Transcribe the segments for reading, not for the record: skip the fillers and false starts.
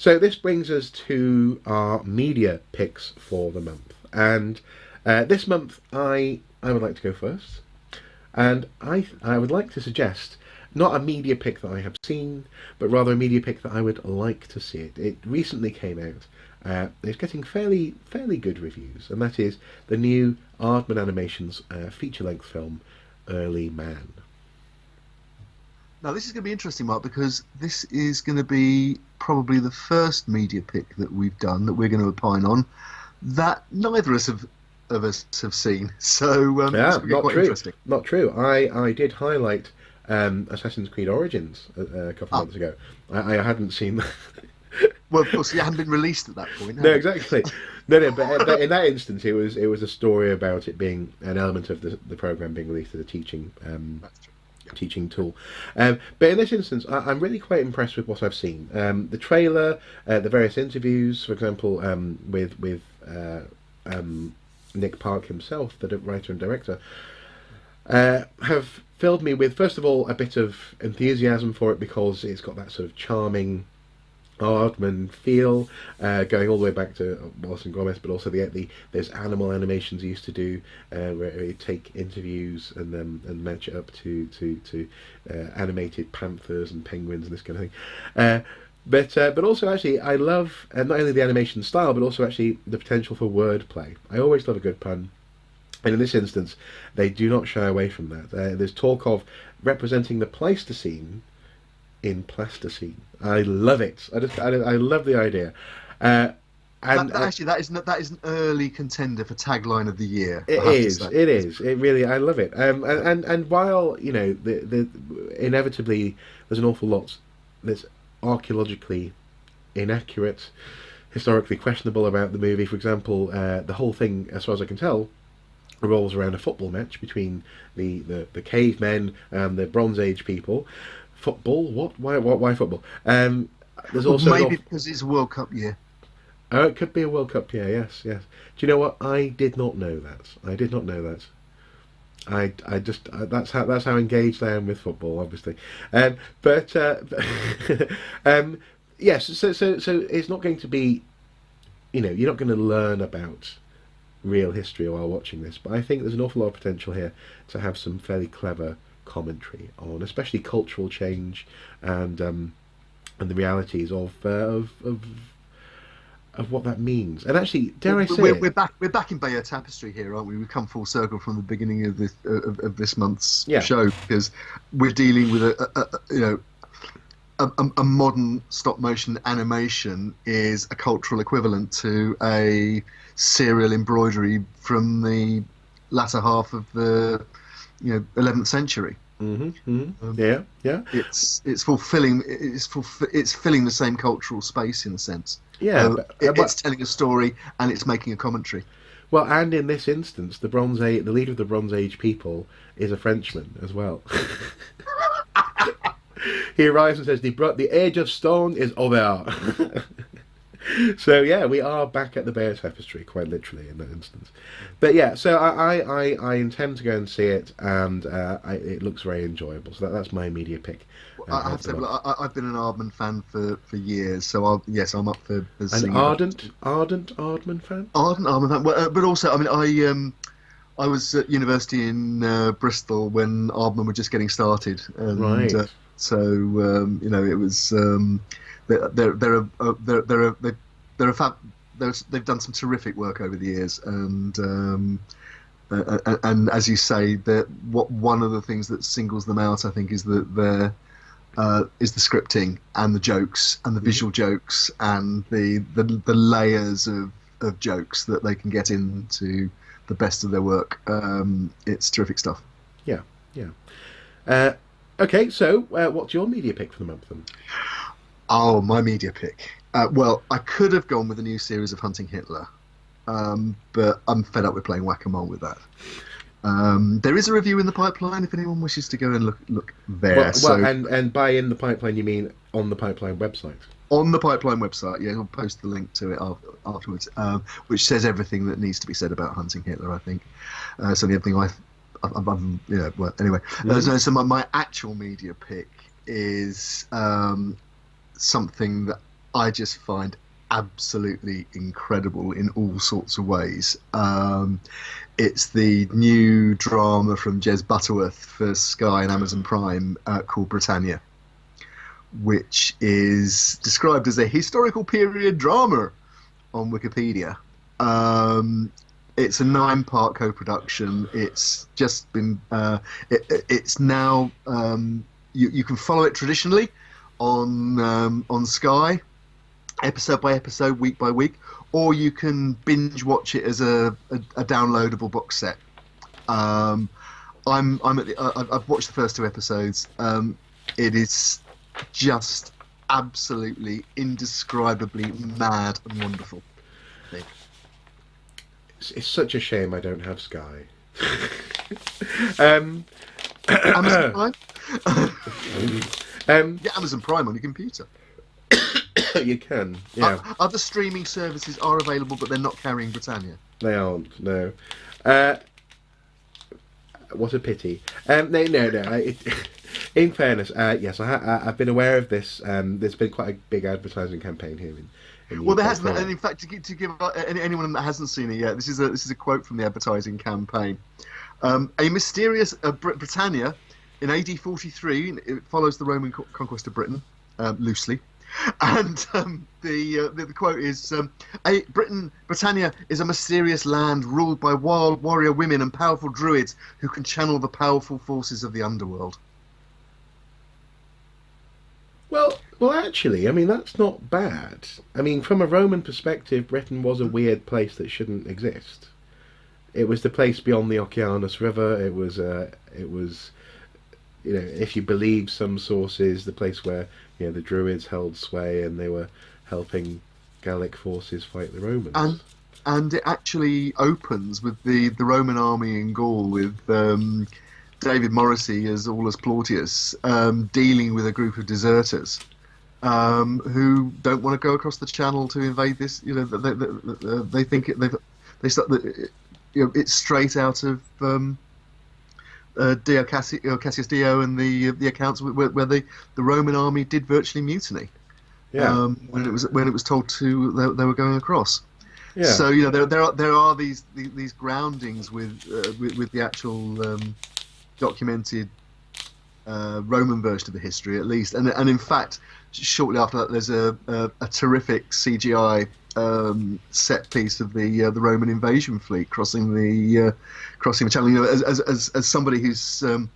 So this brings us to our media picks for the month, and this month I would like to go first, and I would like to suggest not a media pick that I have seen, but rather a media pick that I would like to see it. It recently came out. It's getting fairly good reviews, and that is the new Aardman Animations feature-length film, Early Man. Now, this is going to be interesting, Mark, because this is going to be probably the first media pick that we've done that we're going to opine on that neither of us have seen. So Yeah, it's going to be quite true. interesting. Not true. I did highlight Assassin's Creed Origins a couple of months ago. I hadn't seen that. Well, of course, it hadn't been released at that point. No, exactly. No, but in that instance, it was a story about it being an element of the program being released as a teaching teaching tool. But in this instance, I'm really quite impressed with what I've seen. The trailer, the various interviews, for example, with Nick Park himself, the writer and director, have filled me with, first of all, a bit of enthusiasm for it because it's got that sort of charming Aardman feel, going all the way back to Wallace and Gromit, but also there's animal animations he used to do, where he'd take interviews and match it up to animated panthers and penguins and this kind of thing. But also actually, I love not only the animation style, but also actually the potential for wordplay. I always love a good pun. And in this instance, they do not shy away from that. There's talk of representing the Pleistocene in plasticine. I love it. I love the idea. Actually, that is an early contender for tagline of the year. It is. It really. I love it. And while the inevitably there's an awful lot that's archaeologically inaccurate, historically questionable about the movie. For example, the whole thing, as far as I can tell, revolves around a football match between the cavemen and the Bronze Age people. Football? What? Why football? There's also maybe because it's a World Cup year. Oh, it could be a World Cup year. Yes. Do you know what? I did not know that. I just that's how engaged I am with football, obviously. Yes. So it's not going to be, you're not going to learn about real history while watching this. But I think there's an awful lot of potential here to have some fairly clever commentary on, especially cultural change and the realities of what that means. And actually, dare I say, we're back in Bayeux Tapestry here, aren't we? We've come full circle from the beginning of this month's show, because we're dealing with a modern stop motion animation is a cultural equivalent to a serial embroidery from the latter half of the 11th century. Yeah. It's filling the same cultural space in a sense. Yeah, it's telling a story and it's making a commentary. Well, and in this instance, the leader of the Bronze Age people is a Frenchman as well. He arrives and says, "The age of stone is over." So yeah, we are back at the Bayeux Tapestry, quite literally in that instance. But yeah, so I intend to go and see it, and it looks very enjoyable. So that's my media pick. I have to say, I've been an Aardman fan for years, so I'm up for an ardent Aardman fan. Ardent Aardman fan, but also, I mean, I was at university in Bristol when Aardman were just getting started, and right. It was. They've done some terrific work over the years, and as you say, one of the things that singles them out, I think, is the scripting and the jokes and the visual jokes and the layers of jokes that they can get into the best of their work. It's terrific stuff. Yeah. Okay, so what's your media pick for the month then? Oh, my media pick. Well, I could have gone with a new series of Hunting Hitler, but I'm fed up with playing whack-a-mole with that. There is a review in the pipeline if anyone wishes to go and look there. And by in the pipeline, you mean on the pipeline website? On the pipeline website, yeah. I'll post the link to it afterwards, which says everything that needs to be said about Hunting Hitler, I think. Certainly everything anyway. So my actual media pick is something that I just find absolutely incredible in all sorts of ways. It's the new drama from Jez Butterworth for Sky and Amazon Prime called Brittania, which is described as a historical period drama on Wikipedia. It's a 9-part co-production. It's just been. It's now. You can follow it traditionally on Sky, episode by episode, week by week, or you can binge watch it as a downloadable box set. I'm at the. I've watched the first 2 episodes. It is just absolutely indescribably mad and wonderful. It's such a shame I don't have Sky. Amazon Prime? Yeah, Amazon Prime on your computer. You can, yeah. Other streaming services are available, but they're not carrying Brittania. They aren't, no. What a pity. No. In fairness, yes, I've been aware of this. There's been quite a big advertising campaign here in the Well, there UK. hasn't, and in fact, to give anyone that hasn't seen it yet, this is a quote from the advertising campaign. A mysterious Brittania in AD 43. It follows the Roman conquest of Britain loosely, and the quote is: Brittania is a mysterious land ruled by wild warrior women and powerful druids who can channel the powerful forces of the underworld. Well, actually, I mean, that's not bad. I mean, from a Roman perspective, Britain was a weird place that shouldn't exist. It was the place beyond the Oceanus River. It was, you know, if you believe some sources, the place where, you know, the Druids held sway and they were helping Gallic forces fight the Romans. And it actually opens with the Roman army in Gaul with David Morrissey as Aulus Plautius dealing with a group of deserters who don't want to go across the channel to invade this. You know, they think they start. You know, it's straight out of Cassius Dio and the accounts where the Roman army did virtually mutiny. Yeah. When it was told to they were going across. Yeah. So you know there are these groundings with the actual documented Roman version of the history, at least, and in fact, shortly after that, there's a terrific CGI set piece of the Roman invasion fleet crossing the channel. You know, as somebody who's you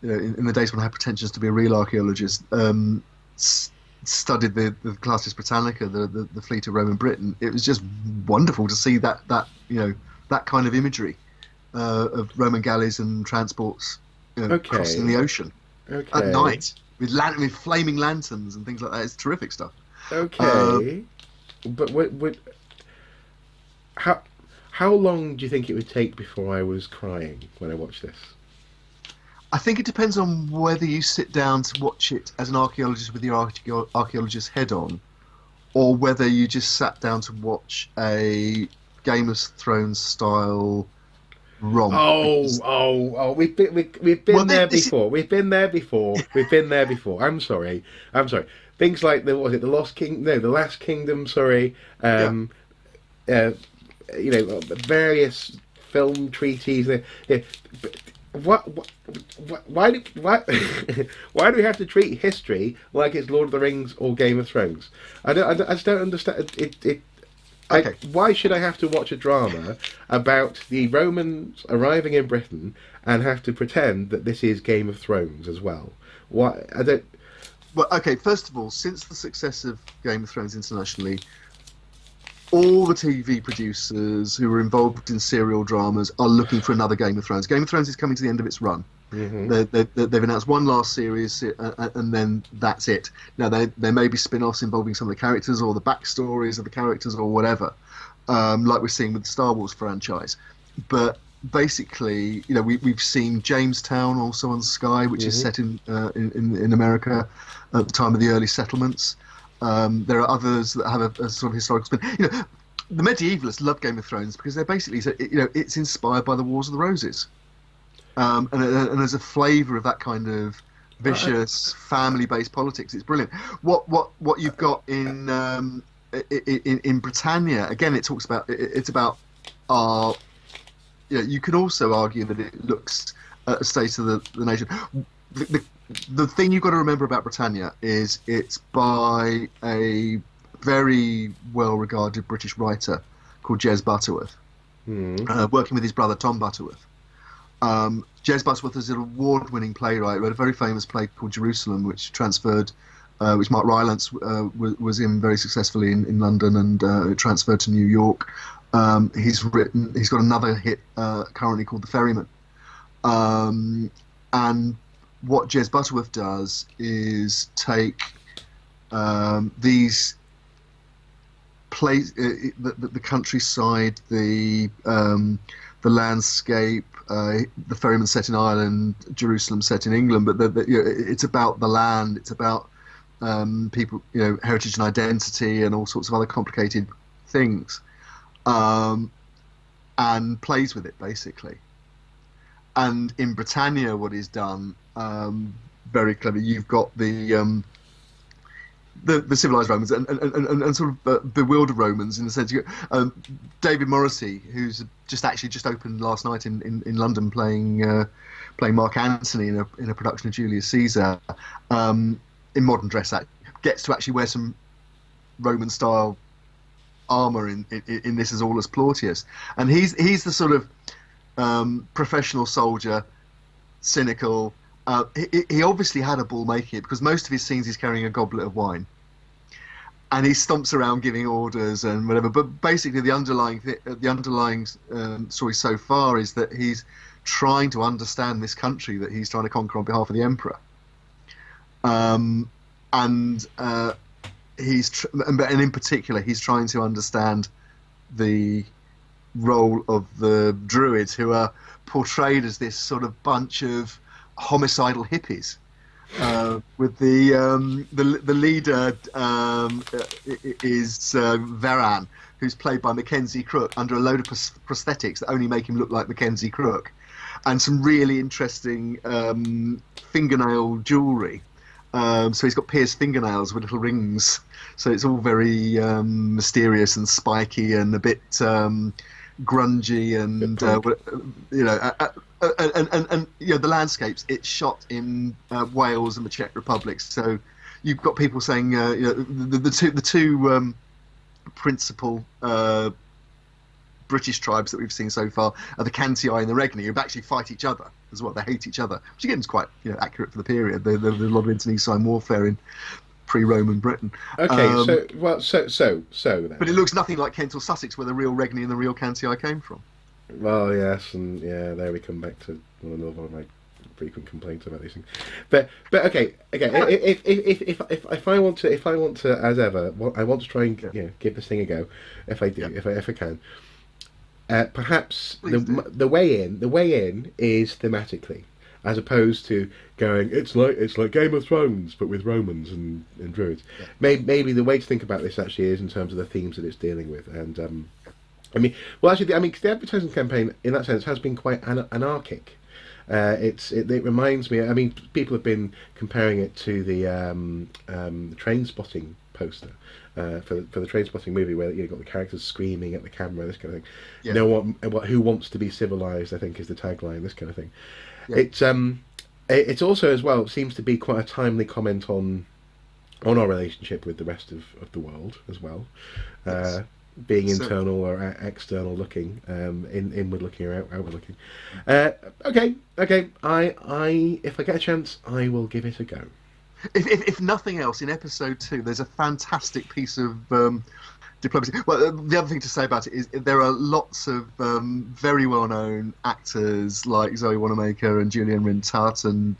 know, in the days when I had pretensions to be a real archaeologist, studied the Classis Britannica, the fleet of Roman Britain. It was just wonderful to see that you know, that kind of imagery of Roman galleys and transports, you know, crossing the ocean at night with flaming lanterns and things like that. It's terrific stuff. Okay, but how long do you think it would take before I was crying when I watched this? I think it depends on whether you sit down to watch it as an archaeologist with your archaeologist head on, or whether you just sat down to watch a Game of Thrones style romp. We've been there before. We've been there before. I'm sorry. Things like the Lost King? No, the Last Kingdom. Sorry. You know, various film treaties. Yeah. Why do we have to treat history like it's Lord of the Rings or Game of Thrones? I just don't understand it. Okay. Why should I have to watch a drama about the Romans arriving in Britain and have to pretend that this is Game of Thrones as well? Why? I don't. Well, okay. First of all, since the success of Game of Thrones internationally, all the TV producers who are involved in serial dramas are looking for another Game of Thrones. Game of Thrones is coming to the end of its run. Mm-hmm. They've announced one last series, and then that's it. Now, there may be spin-offs involving some of the characters or the backstories of the characters or whatever, like we're seeing with the Star Wars franchise. But basically, you know, we've seen Jamestown also on Sky, which is set in America at the time of the early settlements. There are others that have a sort of historical spin. You know, the medievalists love Game of Thrones because they're basically, you know, it's inspired by the Wars of the Roses, and there's a flavour of that kind of vicious family-based politics. It's brilliant. What you've got in Britannia, again, it talks about it's about our. You can also argue that it looks at a state of the nation. The thing you've got to remember about Britannia is it's by a very well-regarded British writer called Jez Butterworth, working with his brother Tom Butterworth. Jez Butterworth is an award-winning playwright. He wrote a very famous play called Jerusalem, which transferred, which Mark Rylance was in very successfully in London, and it transferred to New York. He's got another hit currently called The Ferryman. And what Jez Butterworth does is take these the countryside, the landscape, the Ferryman set in Ireland, Jerusalem set in England, but it's about the land, it's about people, heritage and identity and all sorts of other complicated things, and plays with it basically. And in Britannia, what is done very clever, you've got the civilized Romans and sort of bewildered Romans, in the sense David Morrissey, who's just opened last night in London playing Mark Antony in a production of Julius Caesar, in modern dress, gets to actually wear some Roman style armor in this as Aulus Plautius, and he's the sort of professional soldier, cynical. He obviously had a ball making it, because most of his scenes he's carrying a goblet of wine, and he stomps around giving orders and whatever. But basically, the underlying story so far is that he's trying to understand this country that he's trying to conquer on behalf of the emperor. And in particular, he's trying to understand the role of the Druids, who are portrayed as this sort of bunch of homicidal hippies, with the leader is Varan, who's played by Mackenzie Crook, under a load of prosthetics that only make him look like Mackenzie Crook, and some really interesting fingernail jewellery. So he's got pierced fingernails with little rings. So it's all very mysterious and spiky and a bit grungy, and the landscapes. It's shot in Wales and the Czech Republic. So you've got people saying the two principal British tribes that we've seen so far are the Cantii and the Regni, who actually fight each other as well. They hate each other, which again is quite accurate for the period. There's a lot of internecine warfare in pre-Roman Britain. Okay, so then. But it looks nothing like Kent or Sussex, where the real Regni and the real Cantii came from. Well, yes, and there we come back to another one of my frequent complaints about these things. But okay. If I want to, as ever, I want to try and give this thing a go. If I do, if I can. Perhaps the way in is thematically, as opposed to going, it's like Game of Thrones but with Romans and Druids. Yeah. Maybe the way to think about this actually is in terms of the themes that it's dealing with. And the advertising campaign in that sense has been quite anarchic. It reminds me. People have been comparing it to the Train Spotting poster. For the Train Spotting movie, where you've got the characters screaming at the camera, this kind of thing. Yeah. Who wants to be civilized, I think, is the tagline. This kind of thing. Yeah. It's also as well seems to be quite a timely comment on our relationship with the rest of the world as well. Yes. Being internal or external looking, inward looking or outward looking. Okay. If I get a chance, I will give it a go. If nothing else, in episode 2, there's a fantastic piece of diplomacy. Well, the other thing to say about it is there are lots of very well-known actors like Zoe Wanamaker and Julian Rintutt and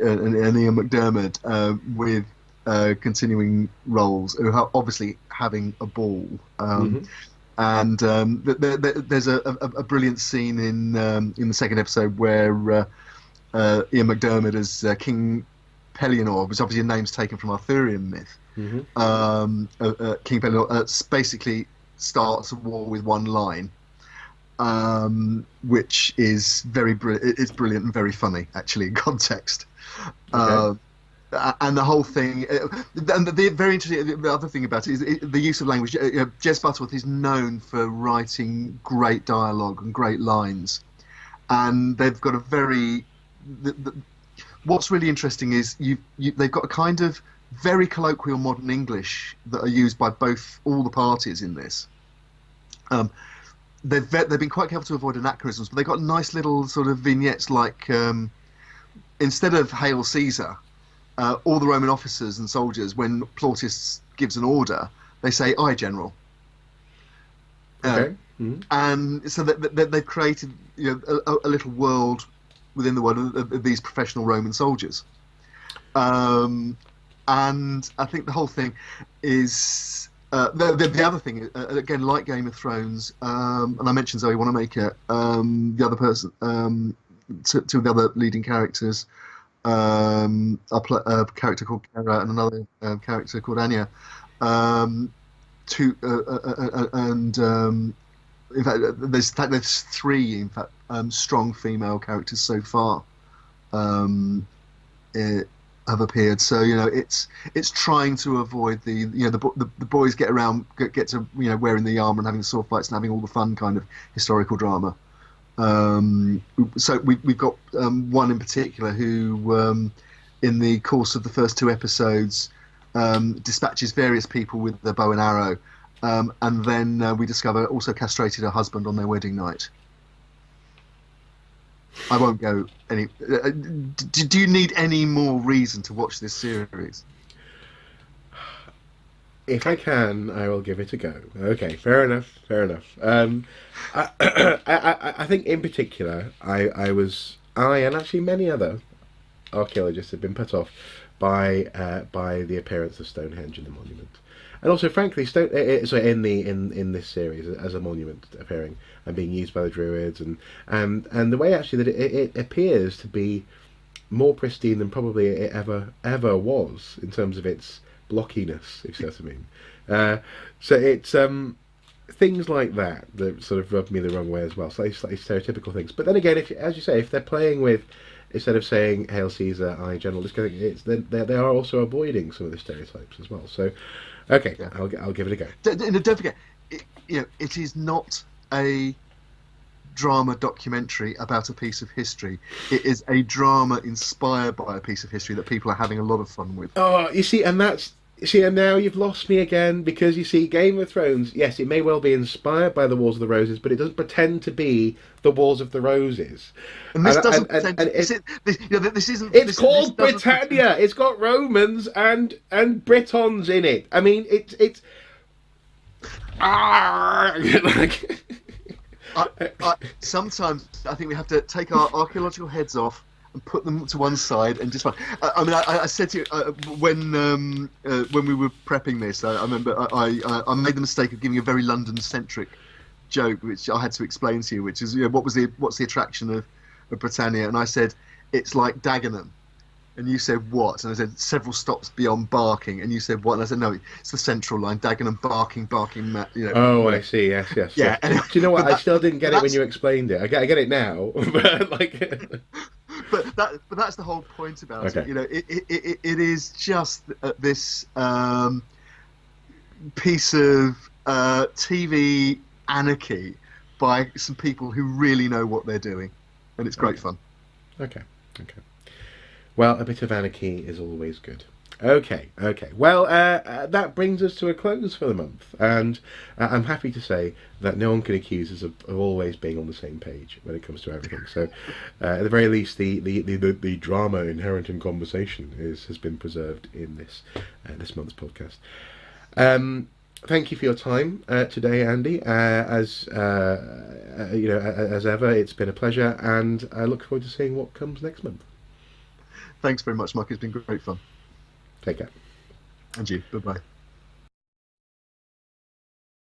Ian McDermott with continuing roles, who are obviously having a ball. And there's a brilliant scene in the second episode where Ian McDermott as King Pellinor, which obviously a name's taken from Arthurian myth. King Pellinor basically starts a war with one line, which is very it's brilliant and very funny actually in context. Okay. And the whole thing, and the very interesting, the other thing about it is the use of language. Jez Butterworth is known for writing great dialogue and great lines, and they've got a very. What's really interesting is they've got a kind of very colloquial modern English that are used by all the parties in this. Um, they've been quite careful to avoid anachronisms, but they've got nice little sort of vignettes like instead of "Hail Caesar," all the Roman officers and soldiers, when Plautius gives an order, they say "Aye, General." Okay. Mm-hmm. And so they've created a little world within the world of these professional Roman soldiers. And I think the whole thing is the other thing again, like Game of Thrones, and I mentioned Zoe Wanamaker, the other person, two of the other leading characters, a character called Kara and another character called Anya, in fact, there's three, in fact, strong female characters so far have appeared. So it's trying to avoid the boys get to wearing the armor and having the sword fights and having all the fun kind of historical drama. So we've got one in particular who, in the course of the first two episodes, dispatches various people with the bow and arrow. And then we discover also castrated her husband on their wedding night. I won't go any. Do you need any more reason to watch this series? If I can, I will give it a go. Okay, fair enough. Fair enough. I think in particular, I and actually many other archaeologists have been put off by the appearance of Stonehenge in the monument. And also, frankly, in this series as a monument appearing and being used by the Druids, and the way actually that it appears to be more pristine than probably it ever was in terms of its blockiness, if you know what I mean. So it's things like that sort of rub me the wrong way as well. Slightly stereotypical things. But then again, as you say, if they're playing with, instead of saying "Hail Caesar, Aye, General," this kind of thing, they are also avoiding some of the stereotypes as well. So. Okay, yeah. I'll give it a go. Don't forget, it is not a drama documentary about a piece of history. It is a drama inspired by a piece of history that people are having a lot of fun with. Oh, and now you've lost me again, because you see, Game of Thrones, yes, it may well be inspired by the Wars of the Roses, but it doesn't pretend to be the Wars of the Roses. And this doesn't pretend. This isn't. It's called Brittania. It's got Romans and Britons in it. I mean, it's. Sometimes I think we have to take our archaeological heads off and put them to one side and just. I said to you when we were prepping this, I remember I made the mistake of giving a very London-centric joke, which I had to explain to you, which is what's the attraction of Brittania, and I said it's like Dagenham, and you said what, and I said several stops beyond Barking, and you said what, and I said no, it's the central line, Dagenham, Barking. Oh, I see. Yes. Yeah. Anyway, do you know what? I still didn't get it when you explained it. I get it now, but like. But that's the whole point about it. It is just this piece of TV anarchy by some people who really know what they're doing, and it's great fun. Okay. Well, a bit of anarchy is always good. Okay. Well, that brings us to a close for the month, and I'm happy to say that no one can accuse us of always being on the same page when it comes to everything. So, at the very least, the drama inherent in conversation has been preserved in this month's podcast. Thank you for your time today, Andy. As ever, it's been a pleasure, and I look forward to seeing what comes next month. Thanks very much, Mark. It's been great fun. Take care. And you. Bye-bye.